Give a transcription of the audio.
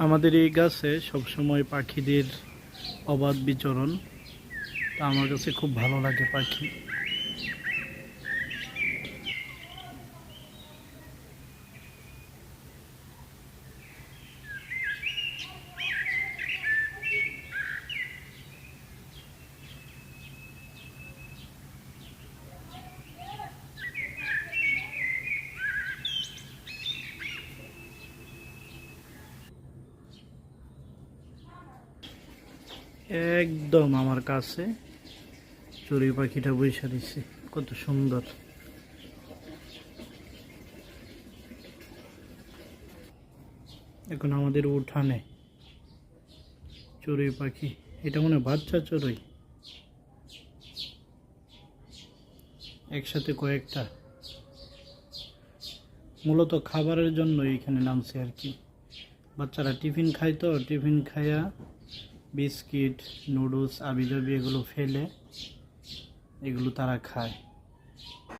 আমাদের এই গাছে সবসময় পাখিদের অবাধ বিচরণ। তা আমার কাছে খুব ভালো লাগে পাখি। একদম আমার কাছে চড়ুই পাখিটা বইসা দিছে, কত সুন্দর। এখন আমাদের উঠানে চড়ুই পাখি, এটা মনে হয় বাচ্চা চড়ুই, একসাথে কয়েকটা। মূলত খাবারের জন্য এখানে নামছে আর কি। বাচ্চারা টিফিন খায়, তো টিফিন খায়া বিস্কিট, নুডলস, আবিজাবি এগুলো ফেলে, এগুলো তারা খায়।